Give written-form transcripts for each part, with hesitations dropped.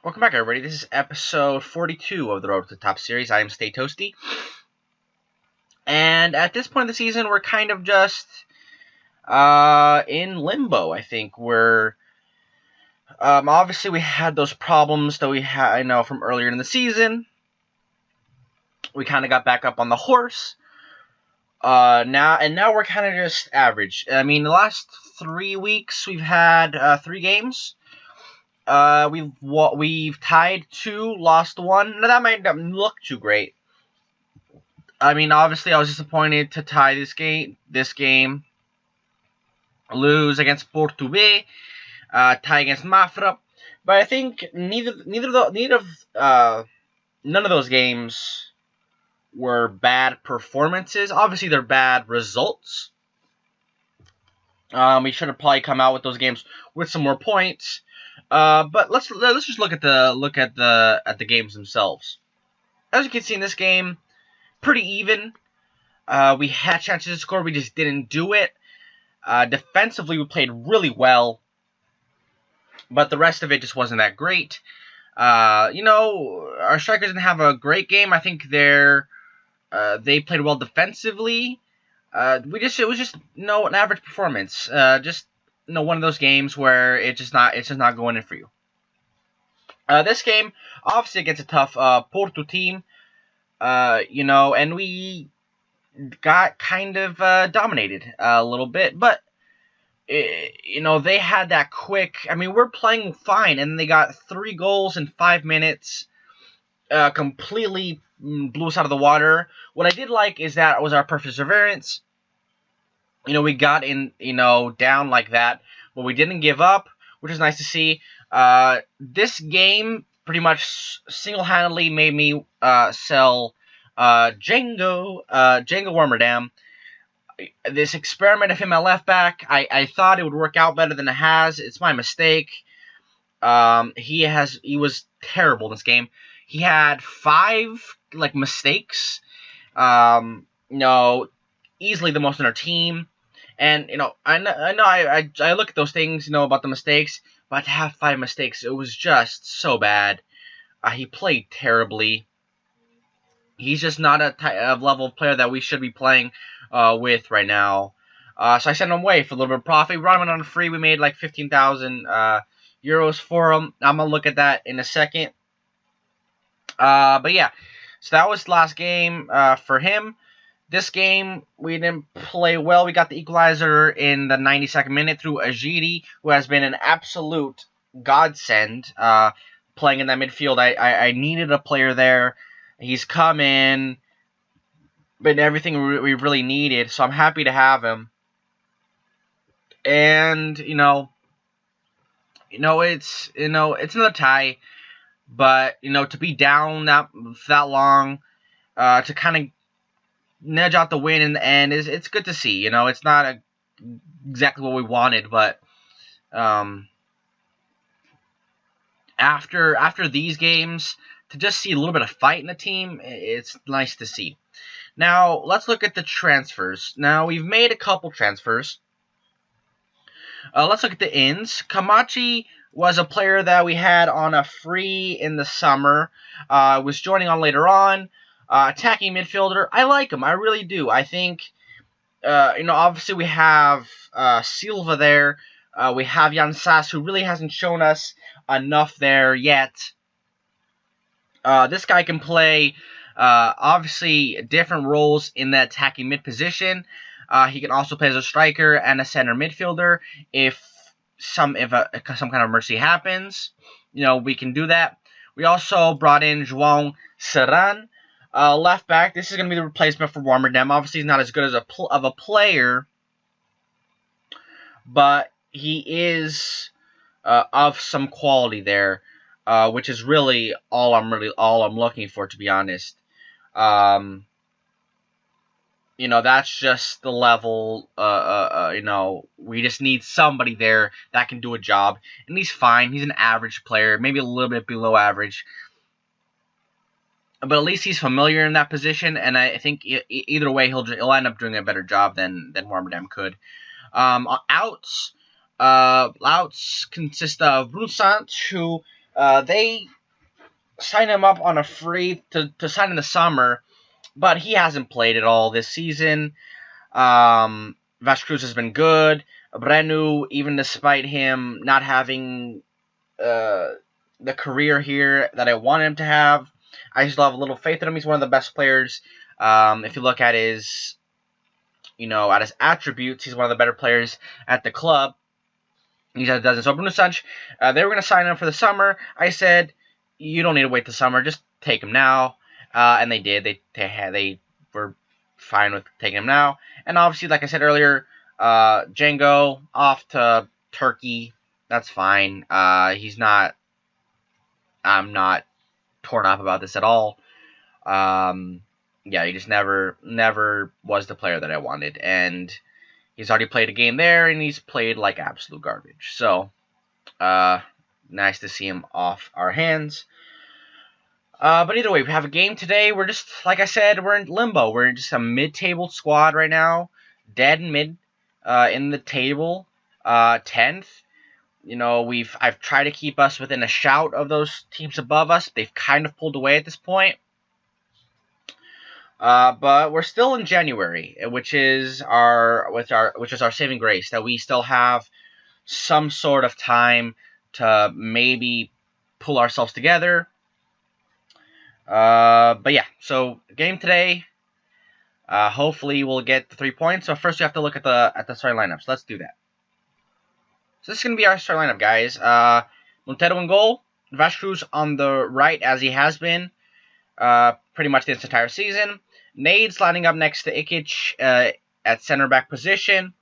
Welcome back, everybody. This is episode 42 of the Road to the Top series. I am Stay Toasty. And at this point in the season, we're kind of just in limbo, I think. Obviously, we had those problems that we had, I know, from earlier in the season. We kind of got back up on the horse. Now we're kind of just average. I mean, the last 3 weeks, we've had 3 games. We've tied 2, lost 1. Now that might not look too great. I mean, obviously, I was disappointed to tie this game, lose against Porto B, tie against Mafra, but I think none of those games were bad performances. Obviously, they're bad results. We should have probably come out with those games with some more points. But let's just look at the games themselves. As you can see in this game, pretty even. We had chances to score, we just didn't do it. Defensively, we played really well, but the rest of it just wasn't that great. Our strikers didn't have a great game. I think they played well defensively. It was just an average performance. One of those games where it's just not going in for you. This game, obviously, against a tough Porto team, and we got kind of dominated a little bit, but they had that quick. I mean, we're playing fine, and they got 3 goals in 5 minutes, completely blew us out of the water. What I did like is that was our perseverance. We got in, down like that, but we didn't give up, which is nice to see. This game pretty much single-handedly made me sell Django Warmerdam. This experiment of him at left back, I thought it would work out better than it has. It's my mistake. He was terrible in this game. He had 5 mistakes. Easily the most in our team. And I look at those things, about the mistakes, but to have 5 mistakes, it was just so bad. He played terribly. He's just not a level of player that we should be playing with right now. So I sent him away for a little bit of profit. We brought him in on free. We made like 15,000 euros for him. I'm gonna look at that in a second. But yeah, so that was the last game for him. This game, we didn't play well. We got the equalizer in the 92nd minute through Ajiri, who has been an absolute godsend playing in that midfield. I needed a player there. He's come in, been everything we really needed, so I'm happy to have him. And it's another tie, but to be down that long, to kind of nudge out the win in the end it's good to see. It's not exactly what we wanted, but after these games, to just see a little bit of fight in the team, it's nice to see. Now let's look at the transfers. Now we've made a couple transfers. Let's look at the ins. Kamachi was a player that we had on a free in the summer. Was joining on later on. Attacking midfielder. I like him. I really do. I think, obviously we have Silva there. We have Jan Sass, who really hasn't shown us enough there yet. This guy can play, obviously, different roles in the attacking mid position. He can also play as a striker and a center midfielder if some kind of emergency happens. We can do that. We also brought in João Serran. Left back, this is going to be the replacement for Warmerdam. Obviously, he's not as good as of a player, but he is of some quality there, which is really all I'm looking for, to be honest. That's just the level. We just need somebody there that can do a job, and he's fine. He's an average player, maybe a little bit below average. But at least he's familiar in that position, and I think either way he'll end up doing a better job than Warmerdam could. Outs consist of Bruno Santos, who They signed him up on a free to sign in the summer, but he hasn't played at all this season. Vasquez has been good. Brenu, even despite him not having the career here that I wanted him to have, I still have a little faith in him. He's one of the best players. If you look at his, at his attributes, he's one of the better players at the club. He said it doesn't. So Bruno Sanch, they were going to sign him for the summer. I said, you don't need to wait the summer. Just take him now. And they did. They were fine with taking him now. And obviously, like I said earlier, Django off to Turkey. That's fine. I'm not torn up about this at all. Yeah, he just never was the player that I wanted. And he's already played a game there, and he's played like absolute garbage. So, nice to see him off our hands. But either way, we have a game today. We're just, like I said, we're in limbo. We're just a mid-table squad right now. Dead and mid in the table. 10th. I've tried to keep us within a shout of those teams above us. They've kind of pulled away at this point. But we're still in January, which is our saving grace, that we still have some sort of time to maybe pull ourselves together. But yeah, so game today. Hopefully we'll get the 3 points. So first we have to look at the starting lineups. Let's do that. So this is gonna be our starting lineup, guys. Montero in goal, Vasquez on the right as he has been, pretty much this entire season. Nade's lining up next to Ikic at center back position.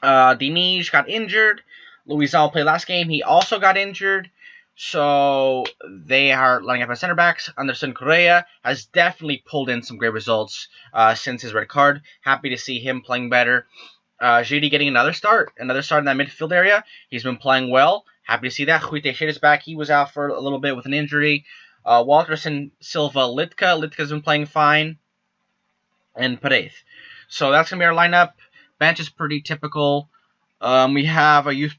Dinij got injured. Luizal played last game. He also got injured. So they are lining up as center backs. Anderson Correa has definitely pulled in some great results since his red card. Happy to see him playing better. JD getting another start in that midfield area. He's been playing well. Happy to see that. Rui Teixeira is back. He was out for a little bit with an injury. Walterson, Silva, Litka. Litka's been playing fine. And Paredes. So that's going to be our lineup. Bench is pretty typical. We have a youth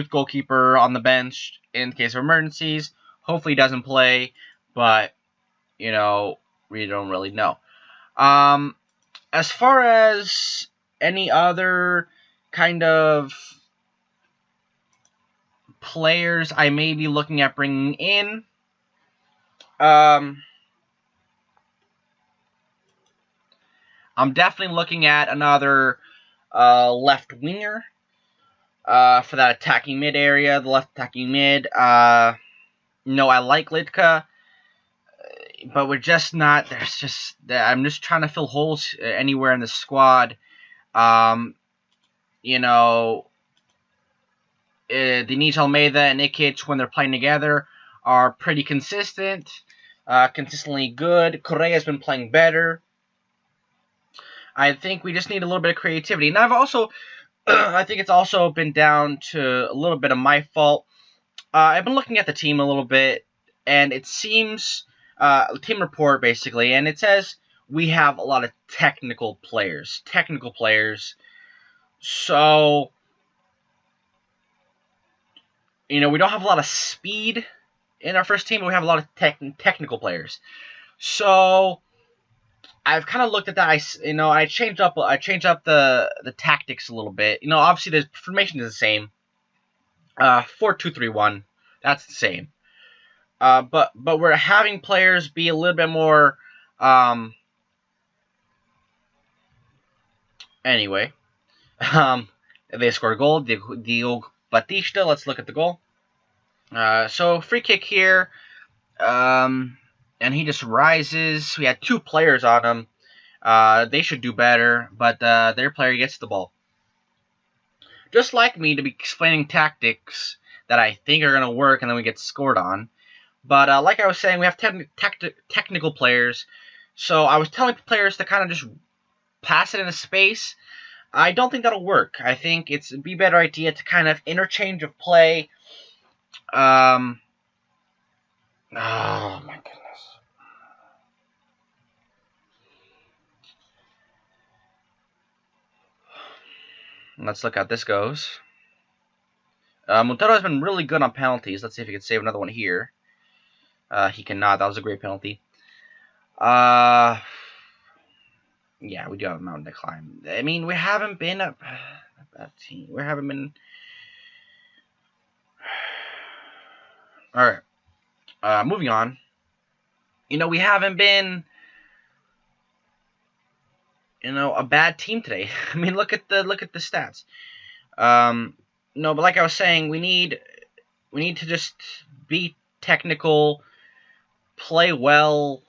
goalkeeper on the bench in case of emergencies. Hopefully he doesn't play, but, we don't really know. As far as any other kind of players I may be looking at bringing in, I'm definitely looking at another left winger for that attacking mid area, the left attacking mid. I like Litka, but we're just not. I'm just trying to fill holes anywhere in the squad. Denise Almeida and Ikic, when they're playing together, are pretty consistent, consistently good. Correa's been playing better. I think we just need a little bit of creativity. And I think it's also been down to a little bit of my fault. I've been looking at the team a little bit, and it seems, team report basically, and it says we have a lot of technical players. So, we don't have a lot of speed in our first team, but we have a lot of technical players. So I've kind of looked at that. I changed up the tactics a little bit. Obviously the formation is the same. 4-2-3-1. That's the same. But we're having players be a little bit more. Anyway, they scored a goal. Diogo Batista. Let's look at the goal. So free kick here. And he just rises. We had 2 players on him. They should do better, but their player gets the ball. Just like me to be explaining tactics that I think are going to work, and then we get scored on. But like I was saying, we have technical players. So I was telling players to kind of just pass it into space. I don't think that'll work. I think it'd be a better idea to kind of interchange of play. Oh my goodness. Let's look how this goes. Montero has been really good on penalties. Let's see if he can save another one here. He cannot. That was a great penalty. Yeah, we do have a mountain to climb. I mean, we haven't been a bad team. We haven't been. All right. Moving on. We haven't been, a bad team today. I mean, look at the stats. No, but like I was saying, we need to just be technical, play well,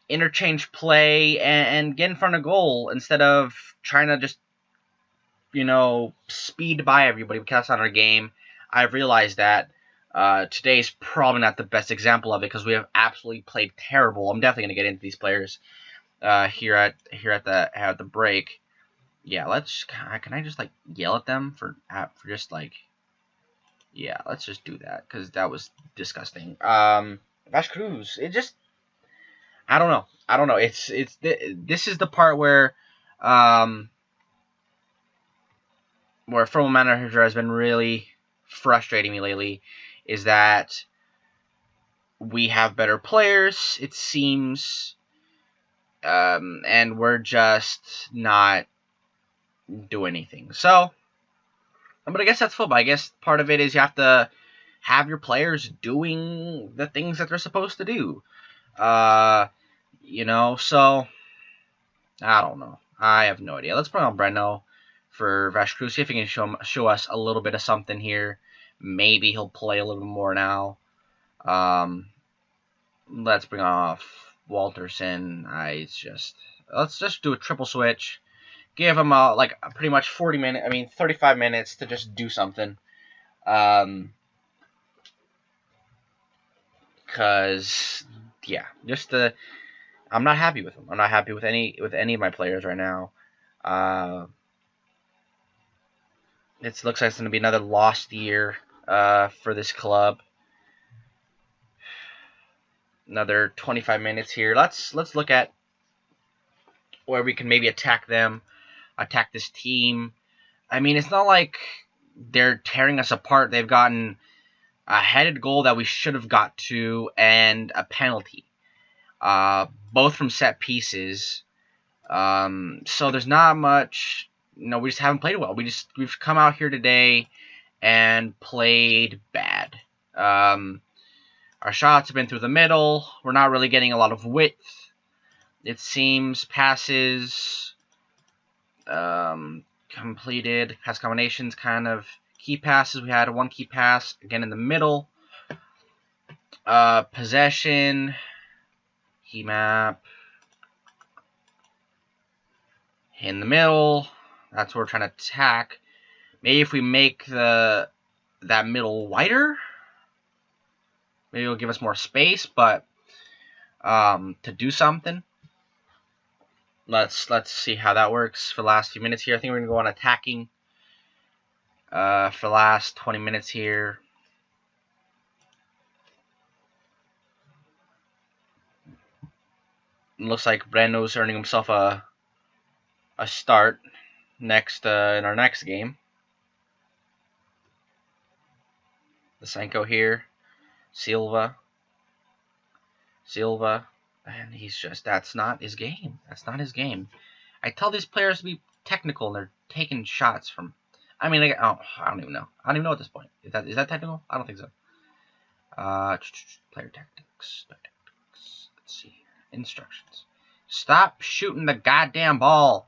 interchange play, and get in front of goal instead of trying to just, speed by everybody because that's not our game. I've realized that. Today's probably not the best example of it because we have absolutely played terrible. I'm definitely gonna get into these players here at the break. Yeah, can I just like yell at them for just like, yeah, let's just do that because that was disgusting. Vash Cruz, it just, I don't know. This is the part where Formal Manager has been really frustrating me lately, is that we have better players, it seems, and we're just not doing anything. So, but I guess that's football. I guess part of it is you have to have your players doing the things that they're supposed to do. So, I don't know. I have no idea. Let's bring on Breno for Vash Cruz, see if he can show us a little bit of something here. Maybe he'll play a little bit more now. Let's bring off Walterson. Let's just do a triple switch. Give him pretty much 35 minutes to just do something. Cause yeah, I'm not happy with him. I'm not happy with any of my players right now. It looks like it's gonna be another lost year for this club. Another 25 minutes here. Let's look at where we can maybe attack this team. I mean, it's not like they're tearing us apart. They've gotten a headed goal that we should have got to and a penalty, both from set pieces. So there's not much. We just haven't played well. We've come out here today and played bad. Our shots have been through the middle. We're not really getting a lot of width. It seems passes completed, pass combinations, kind of key passes. We had one key pass again in the middle. Possession, key map in the middle. That's where we're trying to attack. Maybe if we make that middle wider, maybe it'll give us more space. But to do something, let's see how that works for the last few minutes here. I think we're gonna go on attacking for the last 20 minutes here. It looks like Breno's earning himself a start next in our next game. The Senko here, Silva, and he's just, that's not his game. I tell these players to be technical, and they're taking shots from. I mean, I don't even know. I don't even know at this point. Is that technical? I don't think so. Player tactics. Let's see. Instructions. Stop shooting the goddamn ball.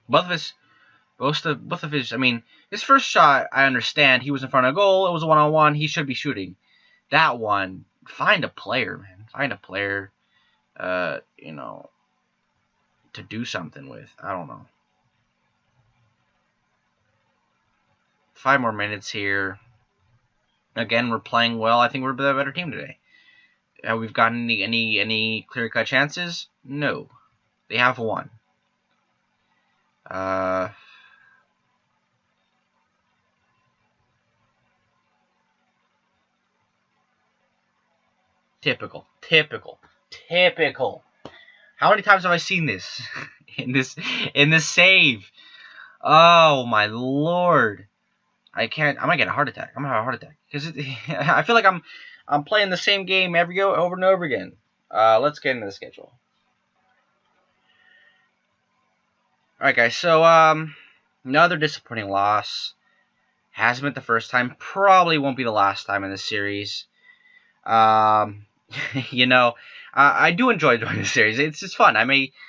Both of his, I mean, his first shot, I understand. He was in front of goal. It was a one-on-one. He should be shooting. That one, find a player, man. Find a player, to do something with. I don't know. 5 more minutes here. Again, we're playing well. I think we're the better team today. Have we gotten any clear-cut chances? No. They have one. Typical. How many times have I seen this in this save? Oh my lord! I can't. I might get a heart attack. I'm gonna have a heart attack because I feel like I'm playing the same game over and over again. Let's get into the schedule. All right, guys. So another disappointing loss. Hasn't been the first time. Probably won't be the last time in this series. You know, I do enjoy doing this series. It's just fun.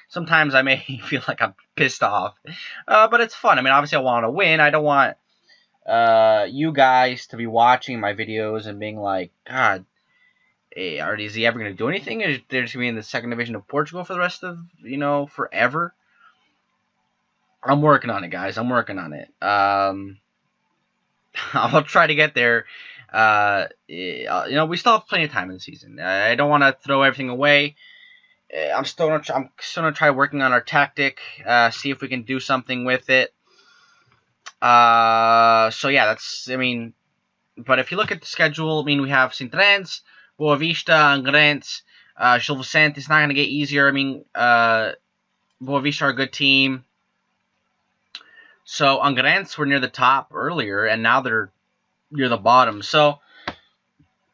Sometimes I may feel like I'm pissed off, but it's fun. I mean, obviously I want to win. I don't want you guys to be watching my videos and being like, God, is he ever going to do anything? Is there just going to be in the second division of Portugal for the rest of, forever? I'm working on it, guys. I'm working on it. I'll try to get there. We still have plenty of time in the season. I don't want to throw everything away. I'm still gonna try working on our tactic. See if we can do something with it. So yeah, but if you look at the schedule, we have Sintrens, Boa Vista, Angrense, Gil Vicente. It's not gonna get easier. Boa Vista are a good team. So Angrense were near the top earlier, and now they're near the bottom. So,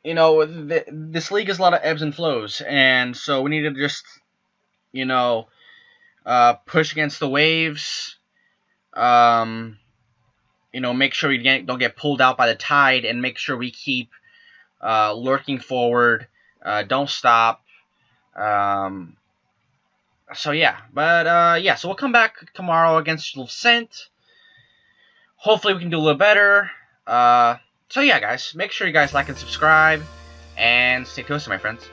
this league has a lot of ebbs and flows, and so we need to just, push against the waves. Make sure we don't get pulled out by the tide, and make sure we keep lurking forward. Don't stop. So yeah, but so we'll come back tomorrow against Gil Vicente. Hopefully we can do a little better. So yeah, guys, make sure you guys like and subscribe, and stay close, my friends.